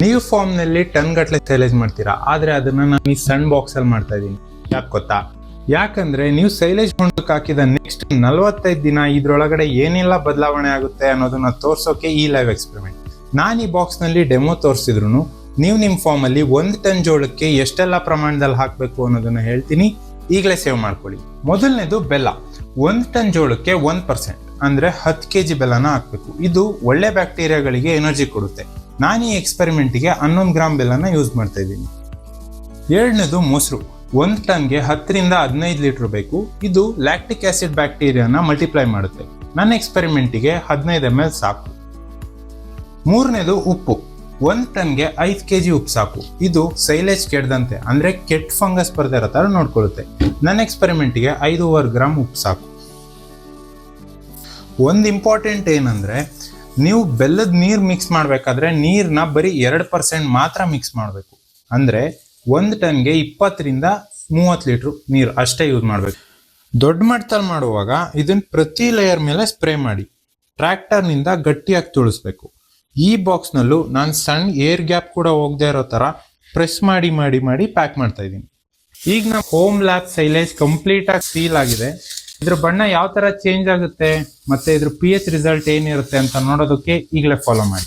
ನೀವು ಫಾರ್ಮ್ ನಲ್ಲಿ ಟನ್ ಗಟ್ಟಲೆ ಸೈಲೇಜ್ ಮಾಡ್ತೀರಾ, ಆದ್ರೆ ಅದನ್ನ ನಾನು ಈ ಸಣ್ಣ ಬಾಕ್ಸ್ ಅಲ್ಲಿ ಮಾಡ್ತಾ ಇದ್ದೀನಿ. ಯಾಕೆ ಗೊತ್ತಾ? ಯಾಕಂದ್ರೆ ನೀವು ಸೈಲೇಜ್ ಹೊಂಡಕ್ಕೆ ಹಾಕಿದ ನೆಕ್ಸ್ಟ್ 45 ದಿನ ಇದ್ರೊಳಗಡೆ ಏನೆಲ್ಲ ಬದಲಾವಣೆ ಆಗುತ್ತೆ ಅನ್ನೋದನ್ನ ತೋರ್ಸೋಕೆ ಈ ಲೈವ್ ಎಕ್ಸ್ಪೆರಿಮೆಂಟ್. ನಾನು ಈ ಬಾಕ್ಸ್ ನಲ್ಲಿ ಡೆಮೋ ತೋರಿಸಿದ್ರು ನೀವು ನಿಮ್ಮ ಫಾರ್ಮ್ ಅಲ್ಲಿ 1 ಟನ್ ಜೋಳಕ್ಕೆ ಎಷ್ಟೆಲ್ಲ ಪ್ರಮಾಣದಲ್ಲಿ ಹಾಕಬೇಕು ಅನ್ನೋದನ್ನ ಹೇಳ್ತೀನಿ. ಈಗಲೇ ಸೇವ್ ಮಾಡ್ಕೊಳ್ಳಿ. ಮೊದಲನೇದು ಬೆಲ್ಲ. 1 ಟನ್ ಜೋಳಕ್ಕೆ 1% ಅಂದ್ರೆ 10 kg ಬೆಲ್ಲನ ಹಾಕ್ಬೇಕು. ಇದು ಒಳ್ಳೆ ಬ್ಯಾಕ್ಟೀರಿಯಾಗಳಿಗೆ ಎನರ್ಜಿ ಕೊಡುತ್ತೆ. ನಾನು ಈ ಎಕ್ಸ್ಪೆರಿಮೆಂಟ್ಗೆ 11 ಗ್ರಾಮ್ ಬೆಲ್ಲನ ಯೂಸ್ ಮಾಡ್ತಾ ಇದ್ದೀನಿ. ಎರಡನೇದು ಮೊಸರು. 1 ಟನ್ಗೆ 10 ರಿಂದ 15 ಲೀಟರ್ ಬೇಕು. ಇದು ಲ್ಯಾಕ್ಟಿಕ್ ಆಸಿಡ್ ಬ್ಯಾಕ್ಟೀರಿಯಾನ ಮಲ್ಟಿಪ್ಲೈ ಮಾಡುತ್ತೆ. ನನ್ನ ಎಕ್ಸ್ಪೆರಿಮೆಂಟ್ಗೆ 15 ml ಸಾಕು. ಮೂರನೇದು ಉಪ್ಪು. 1 ಟನ್ಗೆ 5 kg ಉಪ್ಪು ಸಾಕು. ಇದು ಸೈಲೇಜ್ ಕೆಡದಂತೆ ಅಂದ್ರೆ ಕೆಟ್ಟ ಫಂಗಸ್ ಬರ್ದೇ ಇರೋ ತರ ನೋಡ್ಕೊಳ್ಳುತ್ತೆ. ನನ್ನ ಎಕ್ಸ್ಪೆರಿಮೆಂಟ್ಗೆ 5.5 ಗ್ರಾಮ್ ಉಪ್ಪು ಸಾಕು. ಒಂದು ಇಂಪಾರ್ಟೆಂಟ್ ಏನಂದ್ರೆ, ನೀವು ಬೆಲ್ಲದ ನೀರು ಮಿಕ್ಸ್ ಮಾಡಬೇಕಾದ್ರೆ ನೀರನ್ನ ಬರೀ 2% ಮಾತ್ರ ಮಿಕ್ಸ್ ಮಾಡಬೇಕು. ಅಂದ್ರೆ 1 ಟನ್ಗೆ 20 ರಿಂದ 30 ಲೀಟರ್ ನೀರು ಅಷ್ಟೇ ಯೂಸ್ ಮಾಡಬೇಕು. ದೊಡ್ಡ ಮಟ್ಟದಲ್ಲಿ ಮಾಡುವಾಗ ಇದನ್ನ ಪ್ರತಿ ಲೇಯರ್ ಮೇಲೆ ಸ್ಪ್ರೇ ಮಾಡಿ ಟ್ರ್ಯಾಕ್ಟರ್ನಿಂದ ಗಟ್ಟಿಯಾಗಿ ತುಳಿಸ್ಬೇಕು. ಈ ಬಾಕ್ಸ್ನಲ್ಲೂ ನಾನು ಸಣ್ಣ ಏರ್ ಗ್ಯಾಪ್ ಕೂಡ ಹೋಗದೆ ಇರೋ ತರ ಪ್ರೆಸ್ ಮಾಡಿ ಮಾಡಿ ಮಾಡಿ ಪ್ಯಾಕ್ ಮಾಡ್ತಾ ಇದ್ದೀನಿ. ಈಗ ನಮ್ಮ ಹೋಮ್ ಲ್ಯಾಬ್ ಸೈಲೇಜ್ ಕಂಪ್ಲೀಟ್ ಆಗಿ ಸೀಲ್ ಆಗಿದೆ. ಇದ್ರ ಬಣ್ಣ ಯಾವ ತರ ಚೇಂಜ್ ಆಗುತ್ತೆ ಮತ್ತೆ ಇದ್ರ pH ರಿಸಲ್ಟ್ ಏನಿರುತ್ತೆ ಅಂತ ನೋಡೋದಕ್ಕೆ ಈಗಲೇ ಫಾಲೋ ಮಾಡಿ.